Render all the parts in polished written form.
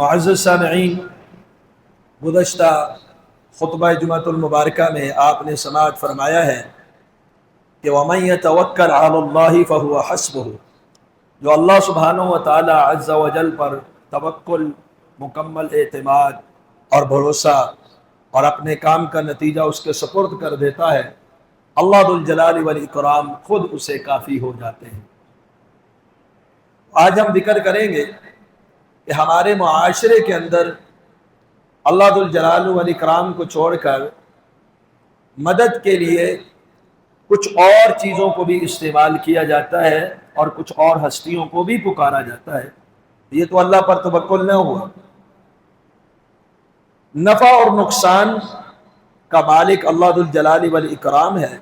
معزز سامعین، گزشتہ خطبہ جمعۃ المبارکہ میں آپ نے سماعت فرمایا ہے کہ وَمَن يَتَوَكَّلْ عَلَى اللَّهِ فَهُوَ حَسْبُهُ، جو اللہ سبحانہ و تعالی عز و جل پر توکل، مکمل اعتماد اور بھروسہ اور اپنے کام کا نتیجہ اس کے سپرد کر دیتا ہے، اللہ ذو الجلال والاکرام خود اسے کافی ہو جاتے ہیں۔ آج ہم ذکر کریں گے کہ ہمارے معاشرے کے اندر اللہ ذو الجلال والاکرام کو چھوڑ کر مدد کے لیے کچھ اور چیزوں کو بھی استعمال کیا جاتا ہے اور کچھ اور ہستیوں کو بھی پکارا جاتا ہے۔ یہ تو اللہ پر توکل نہ ہوا۔ نفع اور نقصان کا مالک اللہ ذو الجلال والاکرام ہے،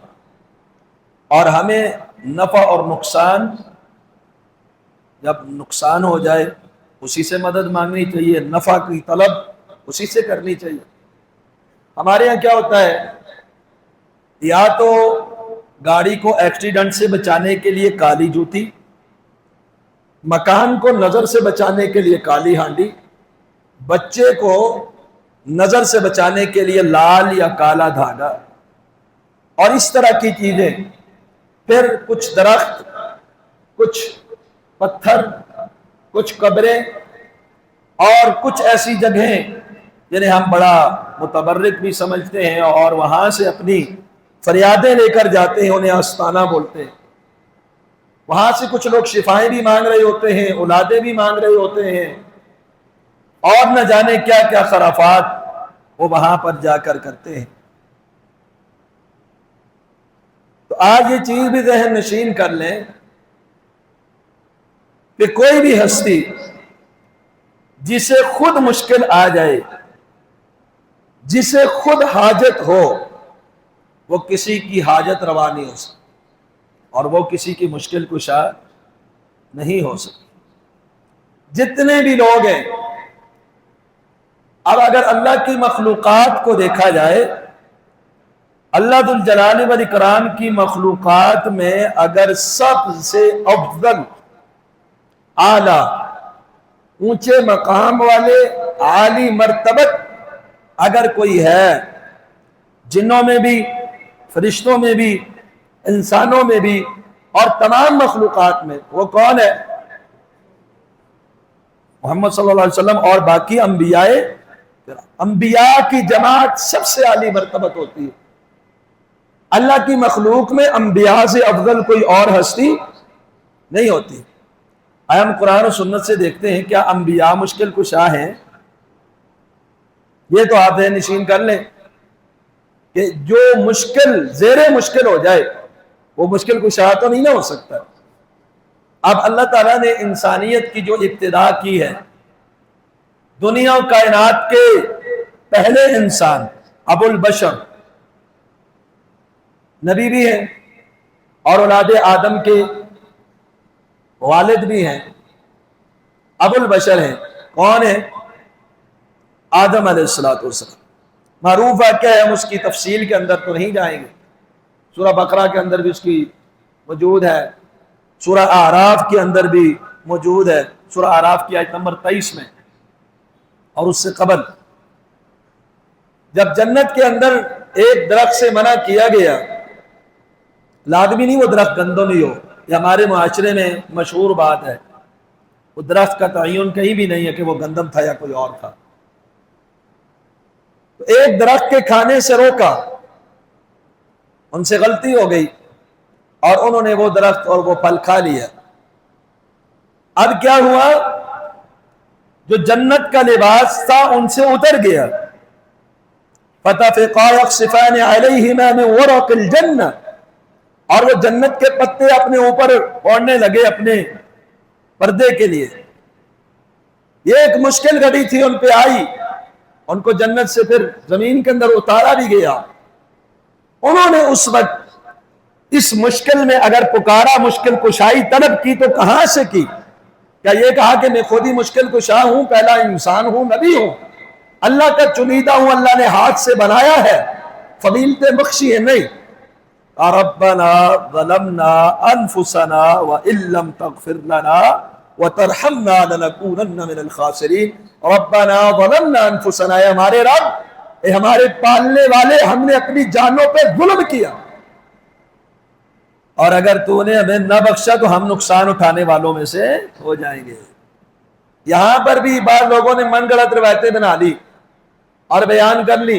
اور ہمیں نفع اور نقصان، جب نقصان ہو جائے اسی سے مدد مانگنی چاہیے، نفع کی طلب اسی سے کرنی چاہیے۔ ہمارے یہاں کیا ہوتا ہے، یا تو گاڑی کو ایکسیڈنٹ سے بچانے کے لیے کالی جوتی، مکان کو نظر سے بچانے کے لیے کالی ہانڈی، بچے کو نظر سے بچانے کے لیے لال یا کالا دھاگا، اور اس طرح کی چیزیں۔ پھر کچھ درخت، کچھ پتھر، کچھ قبریں اور کچھ ایسی جگہیں جنہیں ہم بڑا متبرک بھی سمجھتے ہیں اور وہاں سے اپنی فریادیں لے کر جاتے ہیں، انہیں آستانہ بولتے ہیں۔ وہاں سے کچھ لوگ شفائیں بھی مانگ رہے ہوتے ہیں، اولادیں بھی مانگ رہے ہوتے ہیں، اور نہ جانے کیا کیا خرافات وہ وہاں پر جا کر کرتے ہیں۔ تو آج یہ چیز بھی ذہن نشین کر لیں کہ کوئی بھی ہستی جسے خود مشکل آ جائے، جسے خود حاجت ہو، وہ کسی کی حاجت روا نہیں ہو سکتی، اور وہ کسی کی مشکل کشا نہیں ہو سکتی۔ جتنے بھی لوگ ہیں، اب اگر اللہ کی مخلوقات کو دیکھا جائے، اللہ ذو الجلال والاکرام کی مخلوقات میں اگر سب سے افضل، اعلیٰ، اونچے مقام والے، عالی مرتبت اگر کوئی ہے، جنوں میں بھی، فرشتوں میں بھی، انسانوں میں بھی، اور تمام مخلوقات میں، وہ کون ہے؟ محمد صلی اللہ علیہ وسلم اور باقی انبیاء کی جماعت سب سے عالی مرتبت ہوتی ہے۔ اللہ کی مخلوق میں انبیاء سے افضل کوئی اور ہستی نہیں ہوتی۔ ہم قرآن و سنت سے دیکھتے ہیں، کیا انبیاء مشکل کشا ہیں؟ یہ تو آپ ذہن نشین کر لیں کہ جو مشکل، زیر مشکل ہو جائے وہ مشکل کشا تو نہیں نہ ہو سکتا۔ اب اللہ تعالیٰ نے انسانیت کی جو ابتدا کی ہے، دنیا و کائنات کے پہلے انسان ابو البشر نبی بھی ہیں، اور اولاد آدم کے والد بھی ہیں، ابو البشر ہیں۔ کون ہیں؟ آدم علیہ السلام۔ معروف واقعہ ہے، ہم اس کی تفصیل کے اندر تو نہیں جائیں گے۔ سورہ بقرہ کے اندر بھی اس کی موجود ہے، سورہ اعراف کے اندر بھی موجود ہے، سورہ اعراف کی آیت نمبر 23 میں۔ اور اس سے قبل جب جنت کے اندر ایک درخت سے منع کیا گیا، لازمی نہیں وہ درخت گندم ہو، یہ ہمارے معاشرے میں مشہور بات ہے، وہ درخت کا تعین کہیں بھی نہیں ہے کہ وہ گندم تھا یا کوئی اور تھا۔ تو ایک درخت کے کھانے سے روکا، ان سے غلطی ہو گئی اور انہوں نے وہ درخت اور وہ پھل کھا لیا۔ اب کیا ہوا، جو جنت کا لباس تھا ان سے اتر گیا۔ فَتَفِقَا يَخْصِفَانِ عَلَيْهِمَا مِنْ وَرَقِ الْجَنَّةِ، اور وہ جنت کے پتے اپنے اوپر اوڑھنے لگے اپنے پردے کے لیے۔ یہ ایک مشکل گھڑی تھی ان پہ آئی، ان کو جنت سے پھر زمین کے اندر اتارا بھی گیا۔ انہوں نے اس وقت اس مشکل میں اگر پکارا، مشکل کشائی طلب کی، تو کہاں سے کی؟ کیا یہ کہا کہ میں خود ہی مشکل کشا ہوں، پہلا انسان ہوں، نبی ہوں، اللہ کا چنیدہ ہوں، اللہ نے ہاتھ سے بنایا ہے، فضیلتیں بخشی ہے؟ نہیں۔ ربنا ظلمنا انفسنا وان لم تغفر لنا وترحمنا لنكونن من الخاسرین ربنا ظلمنا انفسنا، اے ہمارے رب، اے ہمارے پالنے والے، ہم نے اپنی جانوں پہ ظلم کیا، اور اگر تو نے ہمیں نہ بخشا تو ہم نقصان اٹھانے والوں میں سے ہو جائیں گے۔ یہاں پر بھی بعض لوگوں نے من گڑت روایتیں بنا لی اور بیان کر لی۔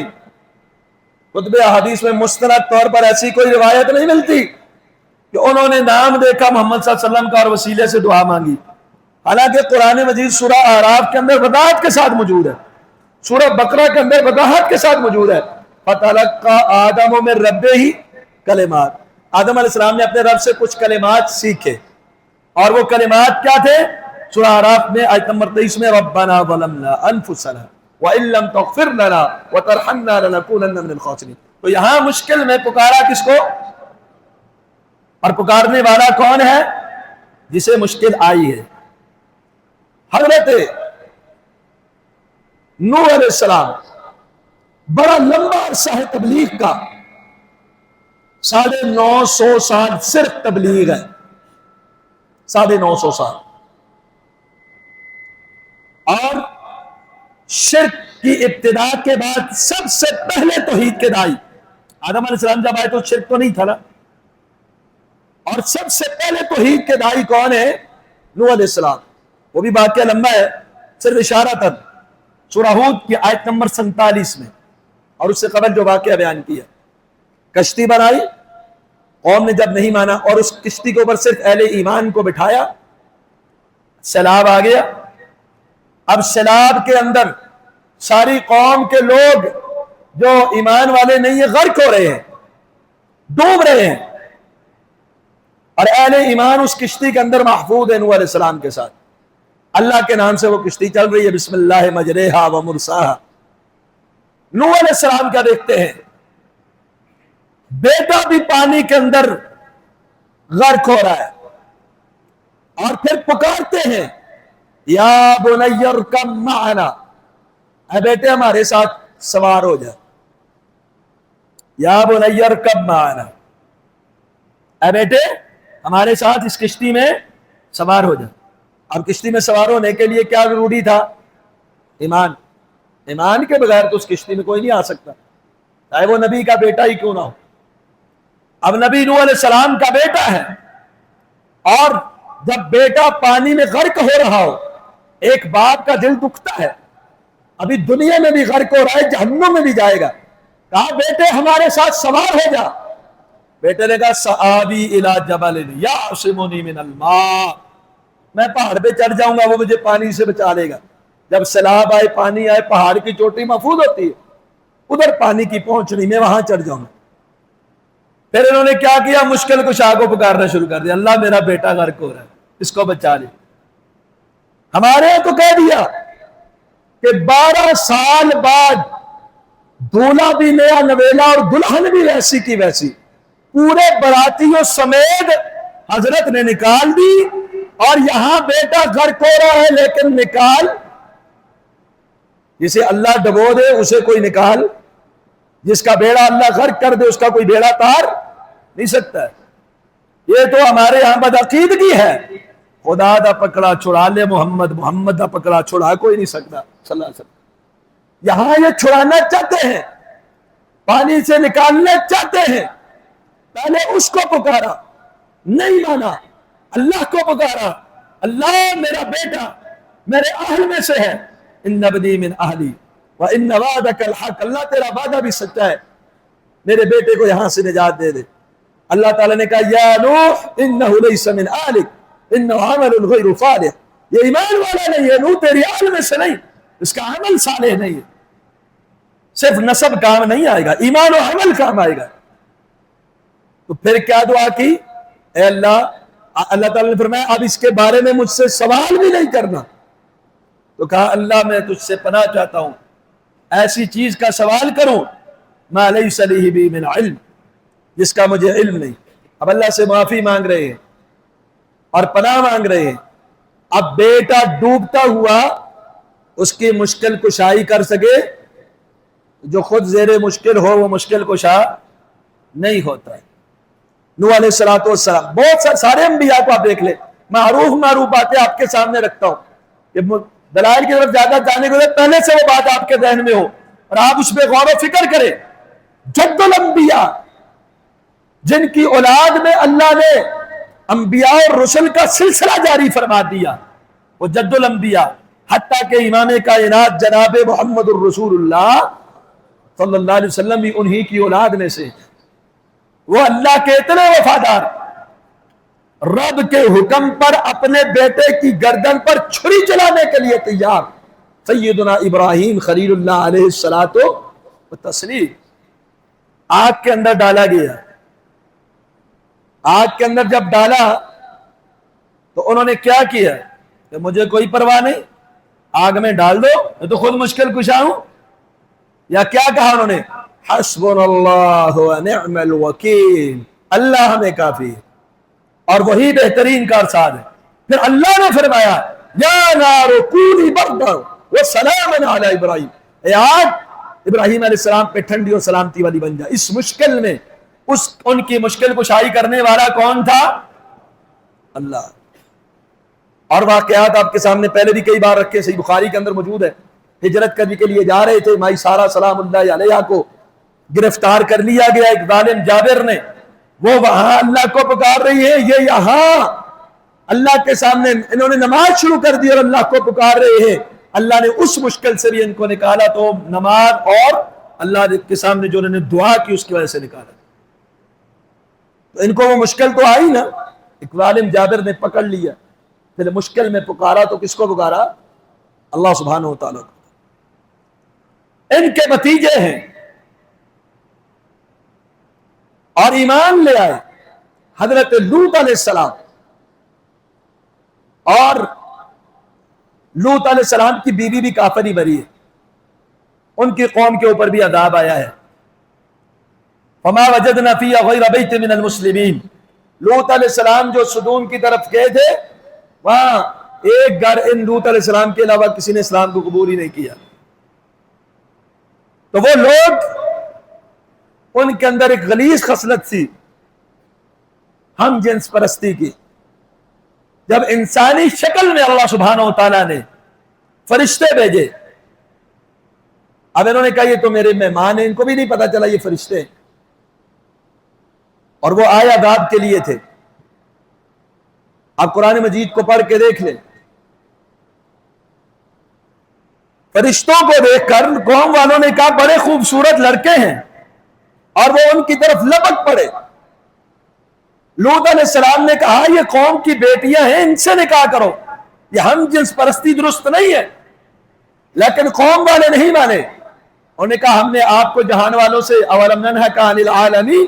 کتب احادیث میں مستند طور پر ایسی کوئی روایت نہیں ملتی کہ انہوں نے نام دیکھا محمد صلی اللہ علیہ وسلم کا اور وسیلے سے دعا مانگی، حالانکہ قرآن مجید سورہ اعراف کے اندر وضاحت کے ساتھ موجود ہے، سورہ بقرہ کے اندر وضاحت کے ساتھ موجود ہے۔ فَتَلَقَّىٰ آدَمُ مِن رَبِّهِ کلمات، آدم علیہ السلام نے اپنے رب سے کچھ کلمات سیکھے، اور وہ کلمات کیا تھے؟ سورہ اعراف میں آیت نمبر 23 میں ربنا ظلمنا انفسنا وَإِن لَّمْ تَغْفِرْ لَنَا وَتَرْحَمْنَا لَنَكُونَنَّ مِنَ الْخَاسِرِينَ۔ تو یہاں مشکل میں پکارا کس کو؟ اور پکارنے والا کون ہے؟ جسے مشکل آئی ہے۔ حضرت نوح علیہ السلام بڑا لمبا عرصہ ہے تبلیغ کا، 950 سال صرف تبلیغ ہے، 950 سال، اور شرک کی ابتدا کے بعد سب سے پہلے توحید کے دائی آدم علیہ السلام جب آئے تو شرک تو نہیں تھا نا، اور سب سے پہلے توحید کے دائی کون ہے؟ نوح علیہ السلام۔ وہ بھی واقعہ لمبا ہے، صرف اشارتاً سورہ ہود کی آیت نمبر 47 میں، اور اس سے قبل جو واقعہ بیان کیا، کشتی بنائی، قوم نے جب نہیں مانا اور اس کشتی کے اوپر صرف اہل ایمان کو بٹھایا، سیلاب آ گیا۔ اب سیلاب کے اندر ساری قوم کے لوگ جو ایمان والے نہیں ہیں غرق ہو رہے ہیں، ڈوب رہے ہیں، اور اہل ایمان اس کشتی کے اندر محفوظ ہے نوح علیہ السلام کے ساتھ۔ اللہ کے نام سے وہ کشتی چل رہی ہے، بسم اللہ مجریہا و مرساہا۔ نوح علیہ السلام کیا دیکھتے ہیں؟ بیٹا بھی پانی کے اندر غرق ہو رہا ہے، اور پھر پکارتے ہیں یا بنی ارکب معنا، اے بیٹے ہمارے ساتھ سوار ہو جا، یا بنی ارکب معنا، اے بیٹے ہمارے ساتھ اس کشتی میں سوار ہو جا۔ اب کشتی میں سوار ہونے کے لیے کیا ضروری تھا؟ ایمان۔ ایمان کے بغیر تو اس کشتی میں کوئی نہیں آ سکتا، چاہے وہ نبی کا بیٹا ہی کیوں نہ ہو۔ اب نبی نوح علیہ السلام کا بیٹا ہے، اور جب بیٹا پانی میں غرق ہو رہا ہو، ایک باپ کا دل دکھتا ہے، ابھی دنیا میں بھی غرق ہو رہا ہے، جہنم میں بھی جائے گا، کہا بیٹے ہمارے ساتھ سوار ہو جا۔ بیٹے نے کہا سآوی الی جبل یعصمنی من الماء، میں پہاڑ پہ چڑھ جاؤں گا، وہ مجھے پانی سے بچا لے گا۔ جب سیلاب آئے، پانی آئے، پہاڑ کی چوٹی محفوظ ہوتی ہے، ادھر پانی کی پہنچ نہیں، میں وہاں چڑھ جاؤں گا۔ پھر انہوں نے کیا کیا؟ مشکل کشا کو پکارنا شروع کر دیا، اللہ میرا بیٹا غرق ہو رہا ہے، اس کو بچا لے۔ ہمارے یہاں تو کہہ دیا کہ 12 سال بعد دولہا بھی نیا نویلا اور دلہن بھی ویسی کی ویسی، پورے براتیوں سمیت حضرت نے نکال دی، اور یہاں بیٹا غرق ہو رہا ہے لیکن نکال، جسے اللہ ڈبو دے اسے کوئی نکال، جس کا بیڑا اللہ غرق کر دے اس کا کوئی بیڑا تار نہیں سکتا ہے۔ یہ تو ہمارے یہاں بدعقیدگی ہے، خدا دا پکڑا چھڑا لے محمد، محمد دا پکڑا چھڑا کوئی نہیں سکتا صلی اللہ علیہ وسلم۔ یہاں یہ چھڑانا چاہتے ہیں، پانی سے نکالنا چاہتے ہیں، پہلے اس کو پکارا، نہیں مانا، اللہ کو پکارا، اللہ میرا بیٹا میرے اہل میں سے ہے، ان ابنی من اہلی وان وعدک الحق، اللہ تیرا وعدہ بھی سچا ہے، میرے بیٹے کو یہاں سے نجات دے دے۔ اللہ تعالیٰ نے کہا یا نوح انہ لیس من اہلک انہ عمل غیر صالح، یہ ایمان والا نہیں ہے، نوح تیری اہل میں سے نہیں، اس کا عمل صالح نہیں ہے۔ صرف نسب کام نہیں آئے گا، ایمان و عمل کام آئے گا۔ تو پھر کیا دعا کی؟ اے اللہ، اللہ تعالیٰ نے فرمایا اب اس کے بارے میں مجھ سے سوال بھی نہیں کرنا۔ تو کہا اللہ میں تجھ سے پناہ چاہتا ہوں ایسی چیز کا سوال کروں ما لیس لی بی من علم، جس کا مجھے علم نہیں۔ اب اللہ سے معافی مانگ رہے ہیں اور پناہ مانگ رہے ہیں۔ اب بیٹا ڈوبتا ہوا اس کی مشکل کشائی کر سکے، جو خود زیر مشکل ہو وہ مشکل کشا نہیں ہوتا ہے۔ نوح علیہ السلام، بہت سارے انبیاء کو آپ دیکھ لیں، معروف معروف باتیں آپ کے سامنے رکھتا ہوں کہ دلائل کی طرف زیادہ جانے کے بعد پہلے سے وہ بات آپ کے ذہن میں ہو اور آپ اس پہ غور و فکر کریں. جد الانبیاء، جن کی اولاد میں اللہ نے انبیاء اور رسل کا سلسلہ جاری فرما دیا، وہ جد الانبیاء، حتیٰ کہ امام کائنات جناب محمد الرسول اللہ صلی اللہ علیہ وسلم بھی انہی کی اولاد میں سے. وہ اللہ کے اتنے وفادار، رب کے حکم پر اپنے بیٹے کی گردن پر چھری چلانے کے لیے تیار. سیدنا ابراہیم خلیل اللہ علیہ الصلوۃ والتسلیم آگ کے اندر ڈالا گیا. آگ کے اندر جب ڈالا تو انہوں نے کیا کیا کہ مجھے کوئی پرواہ نہیں، آگ میں ڈال دو، میں تو خود مشکل کشا ہوں. یا کیا کہا انہوں نے؟ حسبنا اللہ ونعم الوکیل، اللہ ہمیں کافی اور وہی بہترین کارساز ہے. پھر اللہ نے فرمایا یا نار کونی بردا وسلاما علی ابراہیم، اے آگ ابراہیم علیہ السلام پہ ٹھنڈی اور سلامتی والی بن جا. اس مشکل میں ان کی مشکل کشائی کرنے والا کون تھا؟ اللہ. اور واقعات آپ کے سامنے پہلے بھی کئی بار رکھے، صحیح بخاری کے اندر موجود ہے. ہجرت کرنے کے لیے جا رہے تھے، مائی سارہ سلام اللہ علیہا کو گرفتار کر لیا گیا ایک ظالم جابر نے. وہ وہاں اللہ کو پکار رہی ہے، یہ یہاں اللہ کے سامنے انہوں نے نماز شروع کر دی اور اللہ کو پکار رہے ہیں. اللہ نے اس مشکل سے بھی ان کو نکالا تو نماز اور اللہ کے سامنے جو انہوں نے دعا کی اس کی وجہ سے نکالا. تو ان کو وہ مشکل تو آئی نا، ایک ظالم جابر نے پکڑ لیا، پھر مشکل میں پکارا تو کس کو پکارا؟ اللہ سبحانہ و تعالیٰ کو. ان کے نتیجے ہیں اور ایمان لے آئے حضرت لوط علیہ السلام. اور لوط علیہ السلام کی بیوی بھی کافر ہی بری ہے، ان کی قوم کے اوپر بھی عذاب آیا ہے. فما وجدنا فیہا غیر بیت من المسلمین. لوط علیہ السلام جو صدوم کی طرف گئے تھے، وہاں ایک گھر ان لوط علیہ السلام کے علاوہ کسی نے اسلام کو قبول ہی نہیں کیا. تو وہ لوگ، ان کے اندر ایک غلیظ خصلت تھی ہم جنس پرستی کی. جب انسانی شکل میں اللہ سبحانہ و تعالیٰ نے فرشتے بھیجے، اب انہوں نے کہا یہ تو میرے مہمان ہیں، ان کو بھی نہیں پتا چلا یہ فرشتے ہیں، اور وہ آئے عذاب کے لیے تھے. آپ قرآن مجید کو پڑھ کے دیکھ لیں، فرشتوں کو دیکھ کر قوم والوں نے کہا بڑے خوبصورت لڑکے ہیں، اور وہ ان کی طرف لپک پڑے. لوط علیہ السلام نے کہا یہ قوم کی بیٹیاں ہیں، ان سے نکاح کرو، یہ ہم جنس پرستی درست نہیں ہے. لیکن قوم والے نہیں مانے، انہوں نے کہا ہم نے آپ کو جہان والوں سے اولم ننہک عن العالمین،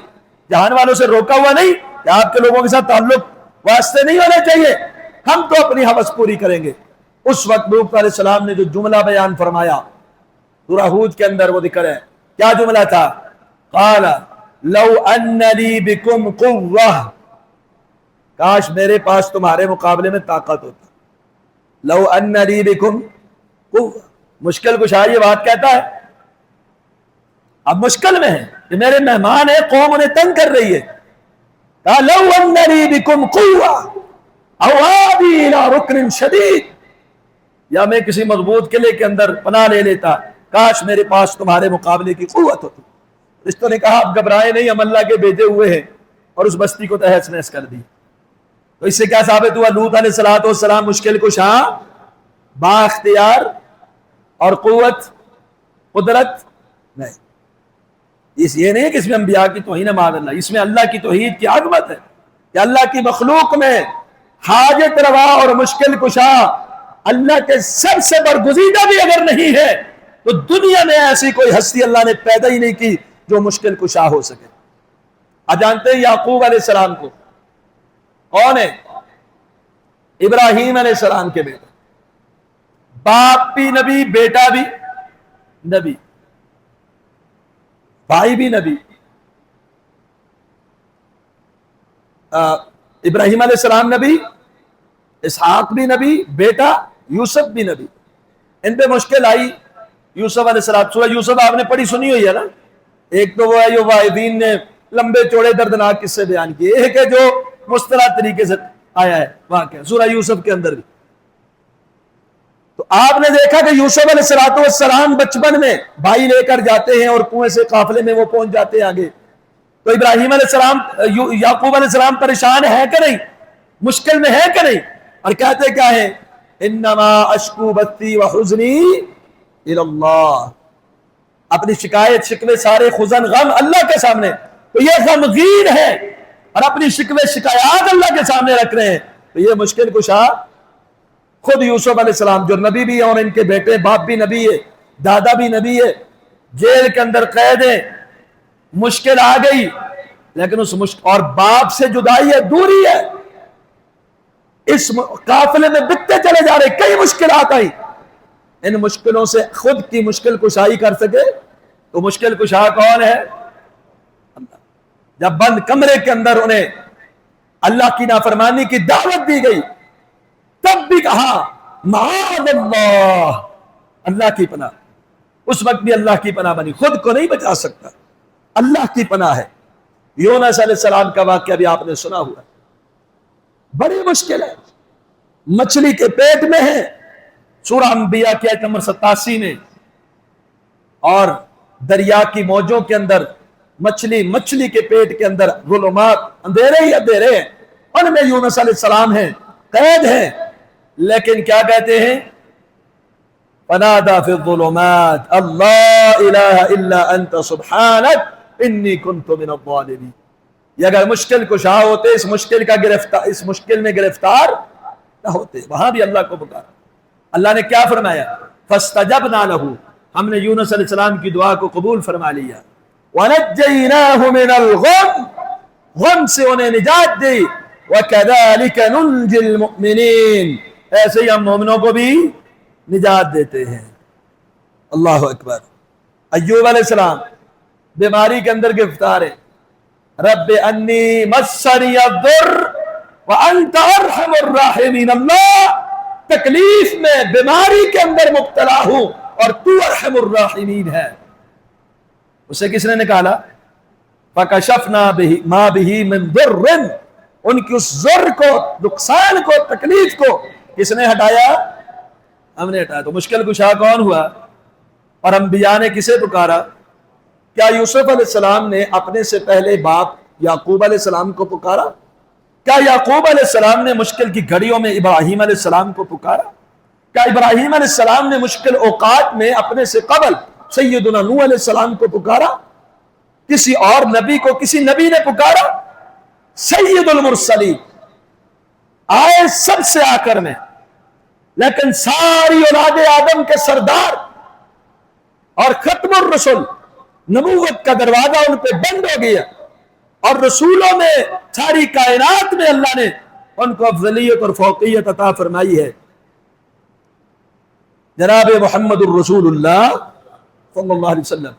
جہان والوں سے روکا ہوا نہیں کہ آپ کے لوگوں کے ساتھ تعلق واسطے نہیں ہونے چاہیے، ہم تو اپنی ہوس پوری کریں گے. اس وقت لوط علیہ السلام نے جو جملہ بیان فرمایا سورہ ہود کے اندر وہ ذکر ہے، کیا جملہ تھا؟ قال لو ان لی بکم قوہ، کاش میرے پاس تمہارے مقابلے میں طاقت ہوتا. لو ان لی بکم قوہ، مشکل کشا یہ بات کہتا ہے. اب مشکل میں ہے کہ میرے مہمان ہیں، قوم انہیں تنگ کر رہی ہے. کہا لو ان لی بکم قوہ او آوی الی رکن شدید، یا میں کسی مضبوط قلعے کے اندر پناہ لے لیتا، کاش میرے پاس تمہارے مقابلے کی قوت ہوتی. رشتوں نے کہا آپ گھبرائے نہیں، ہم اللہ کے بھیجے ہوئے ہیں، اور اس بستی کو تہس نہس کر دی. تو اس سے کیا ثابت ہوا؟ لوط علیہ السلام مشکل کشا، با اختیار اور قوت قدرت نہیں. اس یہ نہیں کہ اس میں انبیاء کی توہین ہے، معاذ اللہ، اس میں اللہ کی توحید کی عظمت ہے کہ اللہ کی مخلوق میں حاجت روا اور مشکل کشا اللہ کے سب سے برگزیدہ بھی اگر نہیں ہے تو دنیا میں ایسی کوئی ہستی اللہ نے پیدا ہی نہیں کی جو مشکل کشا ہو سکے. آپ جانتے ہیں یعقوب علیہ السلام کو کون ہے؟ ابراہیم علیہ السلام کے بیٹے، باپ بھی نبی، بیٹا بھی نبی، بھائی بھی نبی. ابراہیم علیہ السلام نبی، اسحاق بھی نبی، بیٹا یوسف بھی نبی. ان پہ مشکل آئی. یوسف علیہ السلام، سورہ یوسف آپ نے پڑھی سنی ہوئی ہے نا. ایک تو وہ ہے جو واحدین نے لمبے چوڑے دردناک قصے بیان کیے، ایک ہے جو مسترد طریقے سے آیا ہے واقعہ سورہ یوسف کے اندر بھی. تو آپ نے دیکھا کہ یوسف علیہ السلام بچپن میں بھائی لے کر جاتے ہیں اور کنویں سے قافلے میں وہ پہنچ جاتے ہیں آگے. تو ابراہیم علیہ السلام یعقوب علیہ السلام پریشان ہے کہ نہیں, مشکل میں ہے کہ نہیں, اور کہتے کیا ہے, انما اشکو بثی وحزنی الی اللہ, اپنی شکایت شکوے سارے خزن غم اللہ کے سامنے. تو یہ غمگین ہے اور اپنی شکوے شکایات اللہ کے سامنے رکھ رہے ہیں. تو یہ مشکل کشا خود یوسف علیہ السلام جو نبی بھی ہے اور ان کے بیٹے باپ بھی نبی ہے, دادا بھی نبی ہے, جیل کے اندر قید ہے, مشکل آ گئی, لیکن اس مشکل اور باپ سے جدائی ہے, دوری ہے, اس قافلے میں بکتے چلے جا رہے, کئی مشکلات آئی. ان مشکلوں سے خود کی مشکل کشائی کر سکے تو مشکل کشا کون ہے؟ جب بند کمرے کے اندر انہیں اللہ کی نافرمانی کی دعوت دی گئی تب بھی کہا معاذ اللہ, اللہ کی پناہ. اس وقت بھی اللہ کی پناہ بنی, خود کو نہیں بچا سکتا, اللہ کی پناہ ہے. یونس علیہ السلام کا واقعہ بھی آپ نے سنا ہوا, بڑی مشکل ہے, مچھلی کے پیٹ میں ہے, سورہ انبیاء کی آیت نمبر 87 میں, اور دریا کی موجوں کے اندر مچھلی کے پیٹ کے اندر ظلمات, اندھیرے ہی اندھیرے ہیں, ان میں یونس علیہ السلام ہیں, قید ہیں, لیکن کیا کہتے ہیں, فنادى في الظلمات اللہ الہ الا انت سبحانک انی کنت من الظالمین. یہ اگر مشکل کشا ہوتے اس مشکل میں گرفتار نہ ہوتے, وہاں بھی اللہ کو پکارا. اللہ نے کیا فرمایا, فاستجبنا له, ہم نے یونس علیہ السلام کی دعا کو قبول فرما لیا. ونجیناہ من الغم, غم سے انہیں نجات دی. وَكَذَلِكَ نُنْجِ الْمُؤْمِنِينَ, ایسے ہی ہم مومنوں کو بھی نجات دیتے ہیں. اللہ اکبر. ایوب علیہ السلام بیماری کے اندر گرفتار ہے, رب انی مسنی الضر وانت ارحم الراحمین, اللہ تکلیف میں بیماری کے اندر مبتلا ہوں اور تو ارحم الراحمین ہے. اسے کس نے نکالا؟ فکشفنا ما به من ضر, ان کی اس ضر کو, نقصان کو, تکلیف کو کس نے ہٹایا؟ ہم نے ہٹایا. تو مشکل کشا کون ہوا؟ اور انبیاء نے کسے پکارا؟ کیا یوسف علیہ السلام نے اپنے سے پہلے باپ یعقوب علیہ السلام کو پکارا؟ کیا یعقوب علیہ السلام نے مشکل کی گھڑیوں میں ابراہیم علیہ السلام کو پکارا؟ کیا ابراہیم علیہ السلام نے مشکل اوقات میں اپنے سے قبل سیدنا نوح علیہ السلام کو پکارا؟ کسی اور نبی کو کسی نبی نے پکارا؟ سید المرسلین آئے سب سے آخر میں, لیکن ساری اولاد آدم کے سردار اور ختم الرسل, نبوت کا دروازہ ان پہ بند ہو گیا, اور رسولوں میں ساری کائنات میں اللہ نے ان کو افضلیت اور فوقیت عطا فرمائی ہے. جناب محمد الرسول اللہ صلی اللہ علیہ وسلم,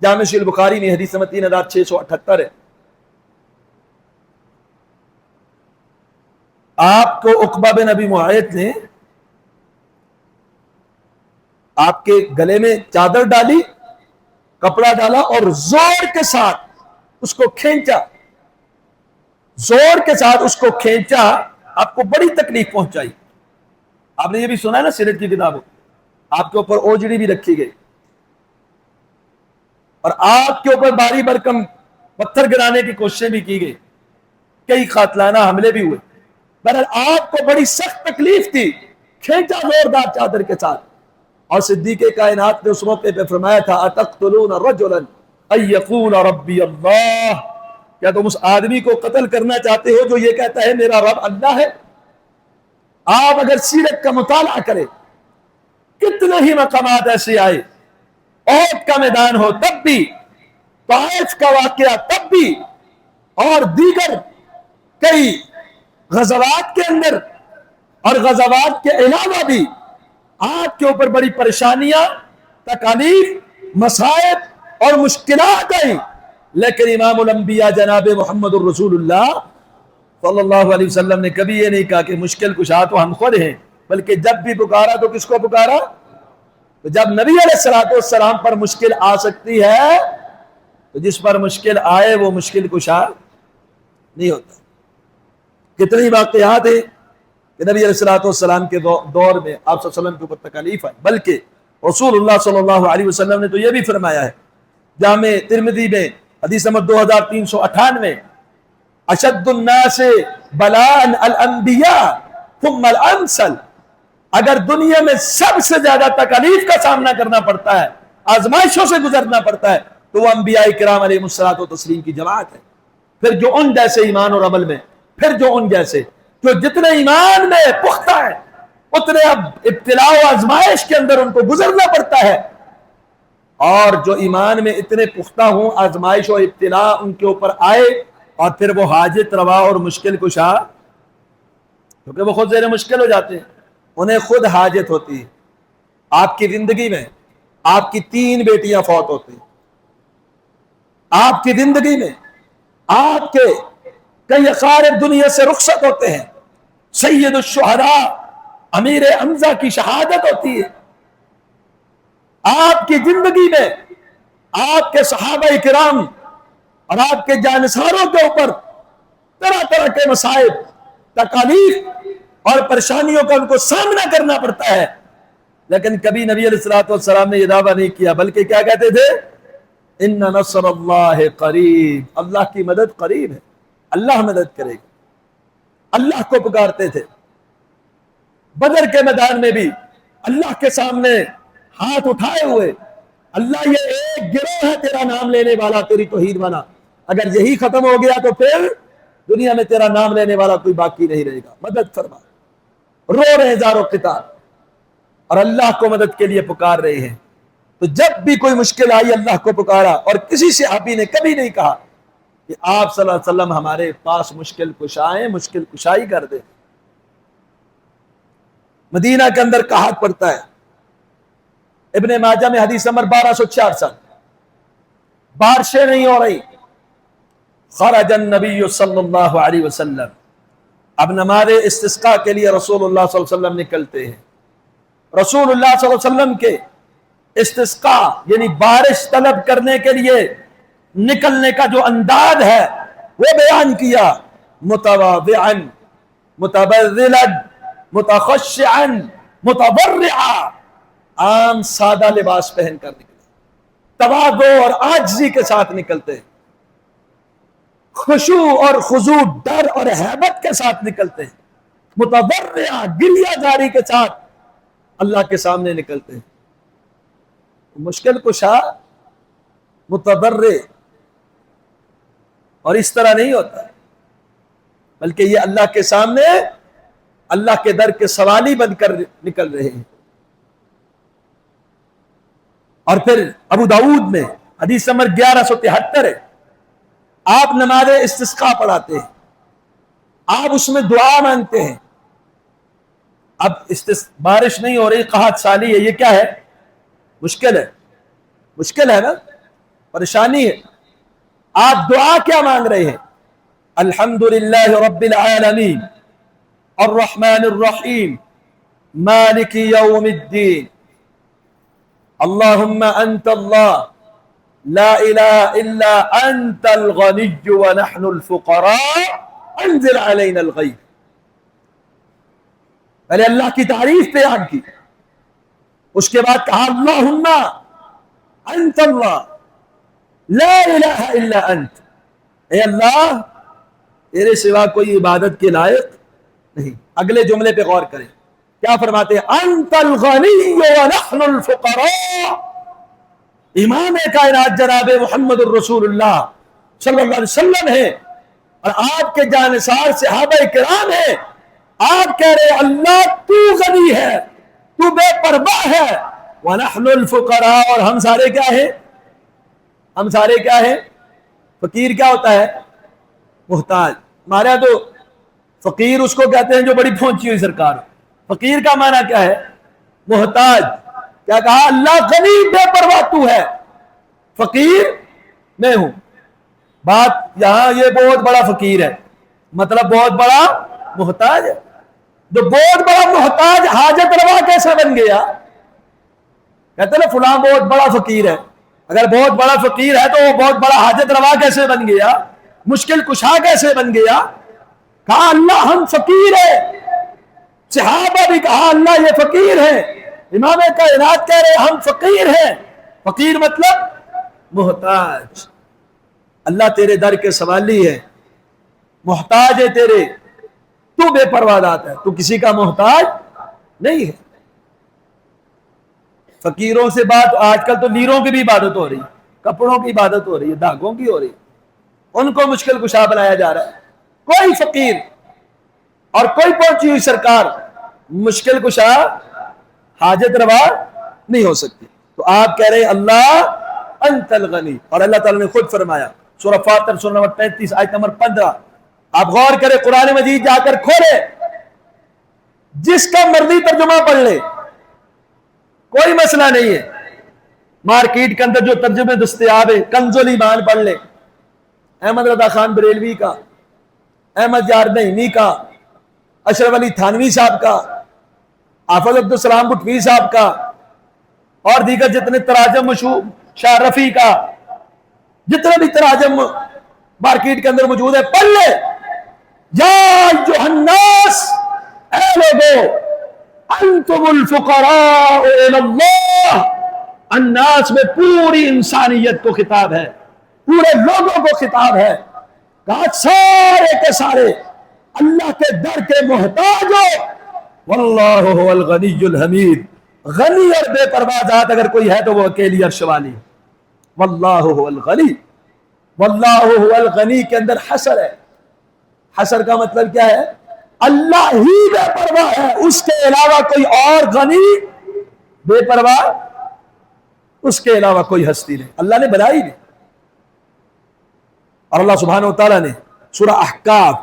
جامع صحیح البخاری میں حدیث نمبر 3678 ہے. آپ کو عقبہ بن ابی معیط نے آپ کے گلے میں چادر ڈالی, کپڑا ڈالا اور زور کے ساتھ اس کو کھینچا, زور کے ساتھ اس کو کھینچا, آپ کو بڑی تکلیف پہنچائی. آپ نے یہ بھی سنا ہے نا سیرت کی کتابوں, آپ کے اوپر اوجڑی بھی رکھی گئی اور آپ کے اوپر باری برکم پتھر گرانے کی کوششیں بھی کی گئی, کئی قاتلانہ حملے بھی ہوئے. بہرحال آپ کو بڑی سخت تکلیف تھی, کھینچا زوردار چادر کے ساتھ. اور صدیق کائنات نے اس موقع پہ فرمایا تھا اتقتلون رجلا ان یقول ربی اللہ, کیا تم اس آدمی کو قتل کرنا چاہتے ہو جو یہ کہتا ہے میرا رب اللہ ہے؟ آپ اگر سیرت کا مطالعہ کریں, کتنے ہی مقامات ایسے آئے, احد کا میدان ہو تب بھی, طائف کا واقعہ تب بھی, اور دیگر کئی غزوات کے اندر اور غزوات کے علاوہ بھی آپ کے اوپر بڑی پریشانیاں, تکالیف, مصائب اور مشکلات آئیں, لیکن امام الانبیاء جناب محمد الرسول اللہ صلی اللہ علیہ وسلم نے کبھی یہ نہیں کہا کہ مشکل کشا تو ہم خود ہیں, بلکہ جب بھی پکارا تو کس کو پکارا؟ تو جب نبی علیہ السلام پر مشکل آ سکتی ہے تو جس پر مشکل آئے وہ مشکل کشا نہیں ہوتا. کتنی واقعات ہیں کہ نبی علیہ السلام کے دور میں آپ صلی اللہ علیہ وسلم کے اوپر تکالیف آئی، بلکہ رسول اللہ صلی اللہ علیہ وسلم نے تو یہ بھی فرمایا ہے جامع ترمذی میں حدیث نمبر 2398، اشد الناس بلاء الانبیاء ثم الامثل، اگر دنیا میں سب سے زیادہ تکالیف کا سامنا کرنا پڑتا ہے، آزمائشوں سے گزرنا پڑتا ہے، تو وہ انبیاء کرام علیہ الصلوۃ والتسلیم کی جماعت ہے۔ پھر جو ان جیسے ایمان اور عمل میں، پھر جو ان جیسے جو جتنے ایمان میں پختہ ہیں اتنے اب ابتلاء و آزمائش کے اندر ان کو گزرنا پڑتا ہے، اور جو ایمان میں اتنے پختہ ہوں آزمائش و ابتلاء ان کے اوپر آئے اور پھر وہ حاجت روا اور مشکل کشا، کیونکہ وہ خود زیر مشکل ہو جاتے ہیں، انہیں خود حاجت ہوتی ہے۔ آپ کی زندگی میں آپ کی 3 بیٹیاں فوت ہوتی ہیں، آپ کی زندگی میں آپ کے کئی اقارب دنیا سے رخصت ہوتے ہیں، سید الشہداء امیر حمزہ کی شہادت ہوتی ہے، آپ کی زندگی میں آپ کے صحابہ کرام اور آپ کے جانثاروں کے اوپر طرح طرح کے مصائب، تکالیف اور پریشانیوں کا ان کو سامنا کرنا پڑتا ہے، لیکن کبھی نبی علیہ الصلوۃ والسلام نے یہ دعویٰ نہیں کیا، بلکہ کیا کہتے تھے؟ ان نصر اللہ قریب، اللہ کی مدد قریب ہے، اللہ مدد کرے گا، اللہ کو پکارتے تھے۔ بدر کے میدان میں بھی اللہ کے سامنے ہاتھ اٹھائے ہوئے، اللہ یہ ایک گروہ ہے تیرا نام لینے والا، تیری توحید والا، اگر یہی ختم ہو گیا تو پھر دنیا میں تیرا نام لینے والا کوئی باقی نہیں رہے گا، مدد فرما۔ رو رہے ہیں زار و قطار اور اللہ کو مدد کے لیے پکار رہے ہیں۔ تو جب بھی کوئی مشکل آئی اللہ کو پکارا، اور کسی صحابی نے کبھی نہیں کہا کہ آپ صلی اللہ علیہ وسلم ہمارے پاس مشکل کشائیں، مشکل کشائی کر دیں۔ مدینہ کے اندر قحط پڑتا ہے، ابن ماجہ میں حدیث نمبر 1266، بارشیں نہیں ہو رہی، خرج النبی صلی اللہ علیہ وسلم، اب نماز استسقاء کے لیے رسول اللہ صلی اللہ علیہ وسلم نکلتے ہیں۔ رسول اللہ صلی اللہ علیہ وسلم کے استسقاء یعنی بارش طلب کرنے کے لیے نکلنے کا جو انداز ہے وہ بیان کیا، متواضعا متبذلا متخشعا متضرعا، عام سادہ لباس پہن کر نکلے، تواضع اور عاجزی کے ساتھ نکلتے ہیں، خشوع اور خضوع، ڈر اور ہیبت کے ساتھ نکلتے ہیں، متضرعا گریہ زاری کے ساتھ اللہ کے سامنے نکلتے ہیں۔ مشکل کشا متضرع اور اس طرح نہیں ہوتا، بلکہ یہ اللہ کے سامنے اللہ کے در کے سوالی بن کر نکل رہے ہیں۔ اور پھر ابو داؤد میں حدیث نمبر 1173 ہے، آپ نماز استسقاء پڑھاتے ہیں، آپ اس میں دعا مانگتے ہیں۔ اب بارش نہیں ہو رہی، قحط سالی ہے، یہ کیا ہے؟ مشکل ہے، مشکل ہے نا، پریشانی ہے۔ آپ دعا کیا مانگ رہے ہیں؟ الحمدللہ رب العالمین الرحمن الرحیم مالک یوم الدین اللہم انت اللہ لا الہ الا انت الغنی ونحن الفقراء انزل علینا الغیث۔ پہلے اللہ کی تعریف بیان کی، اس کے بعد کہا اللہم انت اللہ لا الہ الا انت، اے اللہ تیرے سوا کوئی عبادت کے لائق نہیں۔ اگلے جملے پہ غور کریں، کیا فرماتے ہیں؟ انت الغنی ونحن الفقراء۔ امام کائنات جناب محمد الرسول اللہ صلی اللہ علیہ وسلم ہے اور آپ کے جانثار صحابہ کرام ہیں، آپ کہہ رہے اللہ تو غنی ہے، تو بے پرواہ ہے، وَنَحْنُ الْفُقَرَاء، اور ہم سارے کیا ہیں؟ ہم سارے کیا ہیں؟ فقیر کیا ہوتا ہے؟ محتاج۔ ہمارے یہاں تو فقیر اس کو کہتے ہیں جو بڑی پھونچی ہوئی سرکار ہو۔ فقیر کا معنی کیا ہے؟ محتاج۔ کیا کہا؟ اللہ غنی بے پرواہ تو ہے، فقیر میں ہوں۔ بات یہاں یہ بہت بڑا فقیر ہے، مطلب بہت بڑا محتاج ہے۔ جو بہت بڑا محتاج حاجت روا کیسے بن گیا؟ کہتے ہیں فلاں بہت بڑا فقیر ہے، اگر بہت بڑا فقیر ہے تو وہ بہت بڑا حاجت روا کیسے بن گیا؟ مشکل کشا کیسے بن گیا؟ کہا اللہ ہم فقیر ہیں، صحابہ بھی کہا اللہ یہ فقیر ہیں، امام کائنات کہہ رہے ہم فقیر ہیں۔ فقیر مطلب محتاج، اللہ تیرے در کے سوالی ہے، محتاج ہے تیرے، تو بے پرواہ ذات ہے، تو کسی کا محتاج نہیں ہے۔ فقیروں سے بات، آج کل تو لیروں کی بھی عبادت ہو رہی ہے، کپڑوں کی عبادت ہو رہی ہے، دھاگوں کی ہو رہی ہے، ان کو مشکل کشا بنایا جا رہا ہے۔ کوئی فقیر اور کوئی پہنچی ہوئی سرکار مشکل کشا حاجت روا نہیں ہو سکتی۔ تو آپ کہہ رہے ہیں اللہ انت الغنی، اور اللہ تعالیٰ نے خود فرمایا سورہ فاطر سورہ نمبر 35 آیت نمبر 15، آپ غور کریں قرآن مجید جا کر کھولے، جس کا مرضی ترجمہ پڑھ لے، کوئی مسئلہ نہیں ہے۔ مارکیٹ کے اندر جو ترجمے دستیاب ہے، کنز الایمان پڑھ لے، احمد رضا خان بریلوی کا، احمد یار نعیمی کا، اشرف علی تھانوی صاحب کا، حافظ عبدالسلام بٹوی صاحب کا، اور دیگر جتنے تراجم مشہور، شاہ رفیع کا، جتنے بھی تراجم مارکیٹ کے اندر موجود ہے، پڑھ لے۔ یا ایھا الناس، اے لوگو، انتم الفقراء الی اللہ، الناس میں پوری انسانیت کو خطاب ہے، پورے لوگوں کو خطاب ہے، کہا سارے کے سارے اللہ کے در کے محتاج ہو، واللہ هو الغنی الحمید، غنی اور بے پرواہ ذات اگر کوئی ہے تو وہ اکیلی عرش والی، واللہ هو الغنی، واللہ هو الغنی کے اندر حصر ہے۔ حصر کا مطلب کیا ہے؟ اللہ ہی بے پرواہ ہے، اس کے علاوہ کوئی اور غنی بے پرواہ، اس کے علاوہ کوئی ہستی نہیں، اللہ نے بنائی نہیں۔ اور اللہ سبحانہ وتعالیٰ نے سورہ احقاف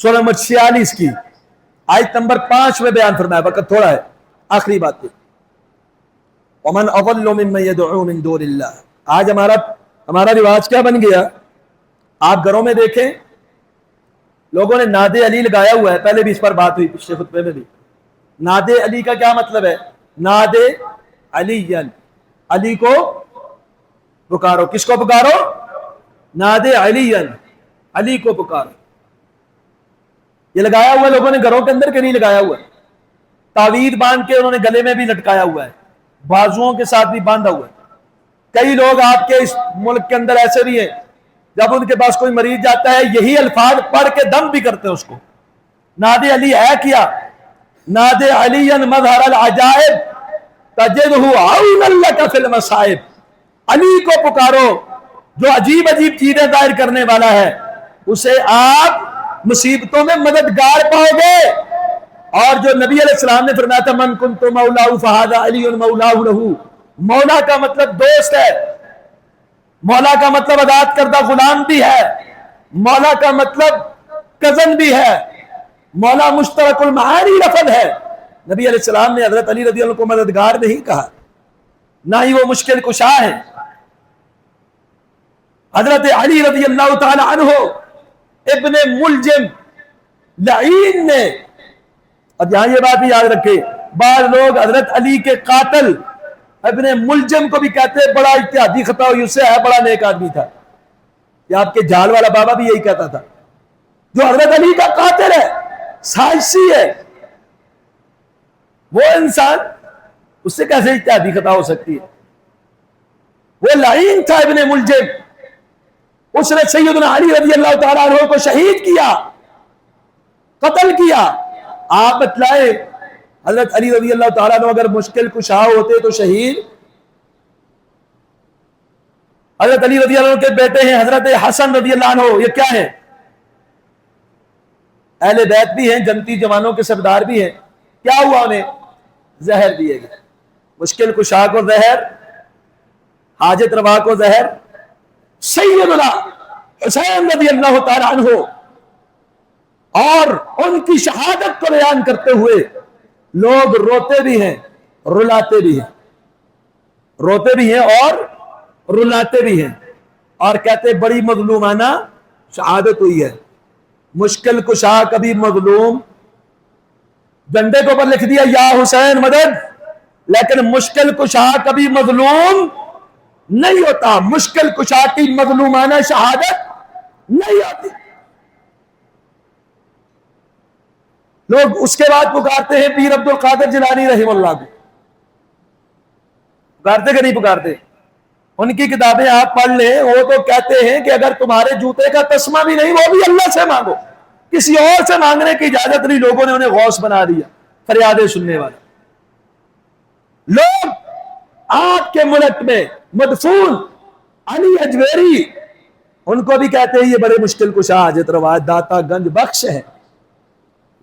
سورہ نمبر 46 کی آیت نمبر 5 میں بیان فرمایا، وقت تھوڑا ہے، آخری بات ہے، وَمَنْ أَضَلُّ مِمَّنْ يَدْعُو مِن دُونِ اللَّهِ۔ آج ہمارا رواج کیا بن گیا؟ آپ گھروں میں دیکھیں لوگوں نے ناد علی لگایا ہوا ہے، پہلے بھی اس پر بات ہوئی پچھلے خطبے میں بھی۔ ناد علی کا کیا مطلب ہے؟ ناد علی، علی کو پکارو، کس کو پکارو؟ ناد علی، علی کو پکارو۔ یہ لگایا ہوا لوگوں نے گھروں کے اندر کے نہیں لگایا ہوا ہے، تعویذ باندھ کے انہوں نے گلے میں بھی لٹکایا ہوا ہے، بازوؤں کے ساتھ بھی باندھا ہوا ہے۔ کئی لوگ آپ کے اس ملک کے اندر ایسے بھی ہیں، جب ان کے پاس کوئی مریض جاتا ہے یہی الفاظ پڑھ کے دم بھی کرتے ہیں اس کو۔ ناد علی ہے کیا؟ ناد علی مظہر العجائب تجدہ عونا لک فی المصائب، علی کو پکارو جو عجیب عجیب چیزیں ظاہر کرنے والا ہے، اسے آپ مصیبتوں میں مددگار پاؤ گے۔ اور جو نبی علیہ السلام نے فرمایا تھا من کنت مولاہ فھذا علی مولاہ لہ، مولا کا مطلب دوست ہے، مولا کا مطلب آزاد کردہ غلام بھی ہے، مولا کا مطلب کزن بھی ہے، مولا مشترک المعانی لفظ ہے۔ نبی علیہ السلام نے حضرت علی رضی اللہ عنہ کو مددگار نہیں کہا، نہ ہی وہ مشکل کشا ہے۔ حضرت علی رضی اللہ تعالی عنہ ابن ملجم لعین نے، اب یہاں یہ بات بھی یاد رکھے، بعض لوگ حضرت علی کے قاتل ابن ملجم کو بھی کہتے ہیں بڑا اجتہادی خطا ہوئی، اس سے ہے بڑا نیک آدمی تھا۔ یہ آپ کے جال والا بابا بھی یہی کہتا تھا، جو حضرت علی کا قاتل ہے، سازشی ہے، وہ انسان اس سے کیسے اجتہادی خطا ہو سکتی ہے؟ وہ لعین تھا ابن ملجم، اس نے سیدنا علی رضی اللہ تعالیٰ عنہ کو شہید کیا، قتل کیا۔ آپ بتلائیں حضرت علی رضی اللہ تعالیٰ عنہ اگر مشکل کشا ہوتے تو شہید؟ حضرت علی رضی اللہ عنہ کے بیٹے ہیں حضرت حسن رضی اللہ عنہ، یہ کیا ہیں؟ اہل بیت بھی ہیں، جنتی جوانوں کے سردار بھی ہیں۔ کیا ہوا انہیں؟ زہر دیے گئے، مشکل کشا کو زہر، حاجت روا کو زہر۔ سیدنا حسین رضی اللہ تعالی عنہ اور ان کی شہادت کو بیان کرتے ہوئے لوگ روتے بھی ہیں، رلاتے بھی ہیں، روتے بھی ہیں اور رلاتے بھی ہیں، اور کہتے بڑی مظلومانہ شہادت ہوئی ہے۔ مشکل کشا کبھی مظلوم، ڈنڈے کے اوپر لکھ دیا یا حسین مدد، لیکن مشکل کشا کبھی مظلوم نہیں ہوتا، مشکل کشا کی مظلومانہ شہادت نہیں ہوتی۔ لوگ اس کے بعد پکارتے ہیں پیر عبد القادر جیلانی رحمہ اللہ کو، پکارتے کہ نہیں پکارتے؟ ان کی کتابیں آپ پڑھ لیں، وہ تو کہتے ہیں کہ اگر تمہارے جوتے کا تسمہ بھی نہیں، وہ بھی اللہ سے مانگو، کسی اور سے مانگنے کی اجازت نہیں۔ لوگوں نے انہیں غوث بنا دیا، فریادیں سننے والا۔ لوگ آپ کے ملک میں مدفون علی اجویری، ان کو بھی کہتے ہیں یہ بڑے مشکل کشا حاجت روا داتا گنج بخش ہے،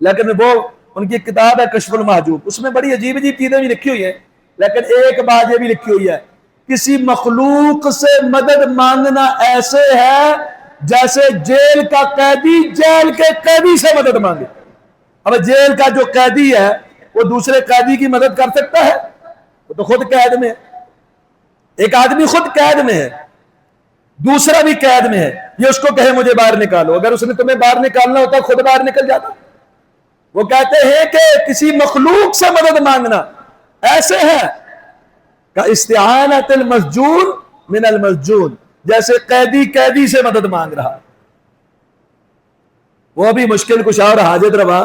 لیکن وہ ان کی کتاب ہے کشف المحجوب، اس میں بڑی عجیب عجیب چیزیں بھی لکھی ہوئی ہیں، لیکن ایک بات یہ بھی لکھی ہوئی ہے، کسی مخلوق سے مدد مانگنا ایسے ہے جیسے جیل کا قیدی جیل کے قیدی سے مدد مانگے۔ اب جیل کا جو قیدی ہے وہ دوسرے قیدی کی مدد کر سکتا ہے؟ وہ تو خود قید میں ہے۔ ایک آدمی خود قید میں ہے، دوسرا بھی قید میں ہے، یہ اس کو کہے مجھے باہر نکالو، اگر اس نے تمہیں باہر نکالنا ہوتا خود باہر نکل جاتا۔ وہ کہتے ہیں کہ کسی مخلوق سے مدد مانگنا ایسے ہے کہ استعانت المسجون من المسجون، جیسے قیدی قیدی سے مدد مانگ رہا، وہ بھی مشکل کشا اور حاجت روا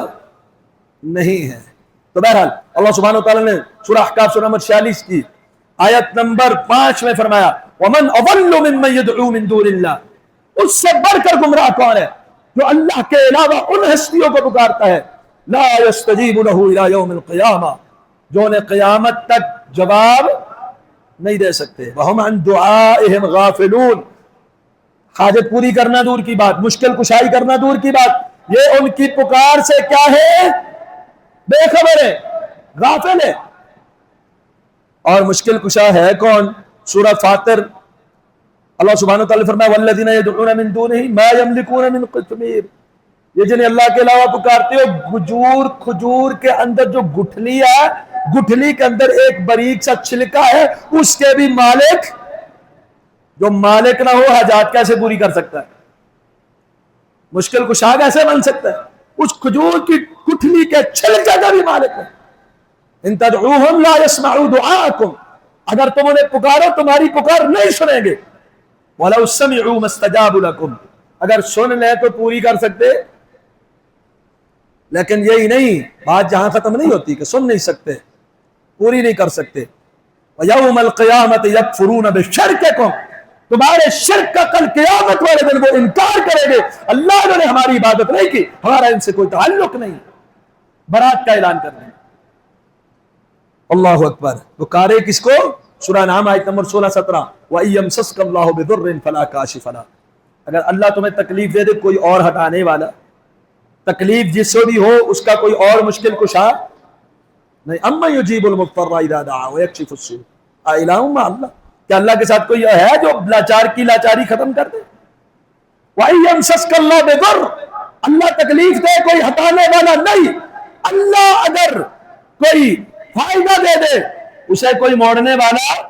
نہیں ہے۔ تو بہرحال اللہ سبحانہ وتعالی نے سورہ احقاف سورہ نمبر 46 کی آیت نمبر 5 میں فرمایا وَمَنْ أَضَلُّ مِمَّنْ يَدْعُو مِن دُونِ اللَّهِ، اس سے بڑھ کر گمراہ کون ہے جو اللہ کے علاوہ ان ہستیوں کو پکارتا ہے لا يستجیب له الى یوم القیامہ، جو انہیں قیامت تک جواب نہیں دے سکتے، وَهُمْ عَنْ دُعَائِهِمْ غَافِلُونَ، حاجت پوری کرنا دور کی بات، مشکل کشائی کرنا دور کی بات، یہ ان کی پکار سے کیا ہے؟ بے خبر ہے، غافل ہے۔ اور مشکل کشا ہے کون؟ سورہ فاطر اللہ سبحانہ وتعالی فرمایا وَالَّذِينَ يَدْعُونَ مِن دُونِهِ مَا يَمْلِكُونَ مِن قِطْمِيرٍ، یہ جنہیں اللہ کے علاوہ پکارتے ہو، کھجور کے اندر جو گٹھلی ہے، گٹھلی کے اندر ایک باریک سا چھلکا ہے، اس کے بھی مالک، جو مالک نہ ہو حاجات کیسے پوری کر سکتا ہے؟ مشکل کشا کیسے بن سکتا ہے؟ اس کھجور کی گٹھلی کے چھلکے کا بھی مالک ہے۔ ان تدعوہم لا يسمعوا دعاءکم، اگر تم انہیں پکارو تمہاری پکار نہیں سنیں گے، وَلَوْ سَمِعُوا مَا اسْتَجَابُوا لَكُمْ، اگر سن لیں تو پوری کر سکتے، لیکن یہی نہیں، بات جہاں ختم نہیں ہوتی کہ سن نہیں سکتے، پوری نہیں کر سکتے۔ وَيَوْمَ الْقِيَامَةِ يَكْفُرُونَ بِشِرْكِكُمْ، تمہارے شرک کا کل قیامت والے دن وہ انکار کریں گے، اللہ نے ہماری عبادت نہیں کی، ہمارا ان سے کوئی تعلق نہیں، برات کا اعلان کر دیں۔ اللہ اکبر۔ پکارے کس کو؟ سورہ نام آیت نمبر 16-17 وَإِن يَمْسَسْكَ اللَّهُ بِضُرٍّ فَلَا كَاشِفَ لَهُ، اگر اللہ تمہیں تکلیف دے دے کوئی اور ہٹانے والا، تکلیف جس سے بھی ہو اس کا کوئی اور مشکل کشا نہیں۔ اَمَّن يُجِيبُ الْمُضْطَرَّ إِذَا دَعَاهُ وَيَكْشِفُ السُّوءَ أَإِلَٰهٌ مَّعَ اللَّهِ، کہ اللہ کے ساتھ کوئی ہے جو لاچار کی لاچاری ختم کر دے؟ وَإِن يَمْسَسْكَ اللَّهُ بِضُرٍّ، اللہ تکلیف دے کوئی ہٹانے والا نہیں، اللہ اگر کوئی فائدہ دے دے اسے کوئی موڑنے والا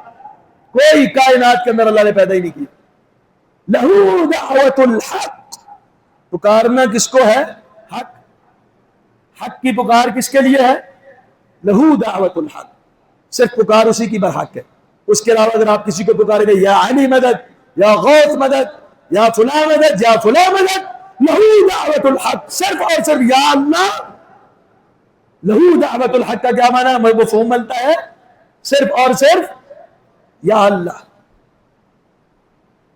کوئی کائنات کے اندر اللہ نے پیدا ہی نہیں کیا۔ لہو دعوت الحق، پکارنا کس کو ہے؟ حق، حق کی پکار کس کے لیے ہے؟ لہو دعوت الحق، صرف پکار اسی کی برحق ہے۔ اس کے علاوہ اگر آپ کسی کو پکاریں گے یا علی مدد، یا غوث مدد، یا فلاں مدد، یا فلاں مدد، لہو دعوت الحق، صرف اور صرف یا اللہ۔ لہو دعوت الحق کا کیا معنی ہے؟ مفہوم ملتا ہے صرف اور صرف یا اللہ۔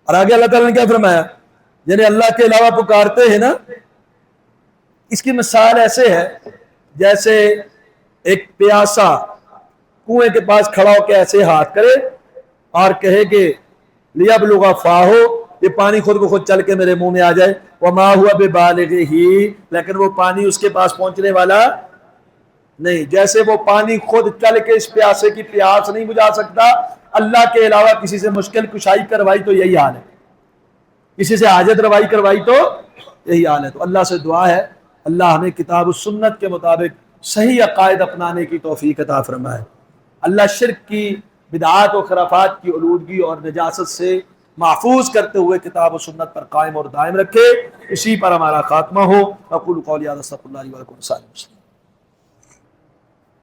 اور آگے اللہ تعالیٰ نے کیا فرمایا؟ جنہیں اللہ کے علاوہ پکارتے ہیں نا، اس کی مثال ایسے ہے جیسے ایک پیاسا کنویں کے پاس کھڑا ہو کے ایسے ہاتھ کرے اور کہے کہ لیبلغ فاہ، یہ پانی خود بخود چل کے میرے منہ میں آ جائے، وما ہوا ببالغہ، لیکن وہ پانی اس کے پاس پہنچنے والا نہیں۔ جیسے وہ پانی خود چل کے اس پیاسے کی پیاس نہیں بجھا سکتا، اللہ کے علاوہ کسی سے مشکل کشائی کروائی تو یہی حال ہے، کسی سے حاجت روائی کروائی تو یہی حال ہے۔ تو اللہ سے دعا ہے اللہ ہمیں کتاب و سنت کے مطابق صحیح عقائد اپنانے کی توفیق عطا فرمائے، اللہ شرک کی، بدعات و خرافات کی آلودگی اور نجاست سے محفوظ کرتے ہوئے کتاب و سنت پر قائم اور دائم رکھے، اسی پر ہمارا خاتمہ ہو۔ اقول قولی ھذا استغفر اللہ لی ولکم۔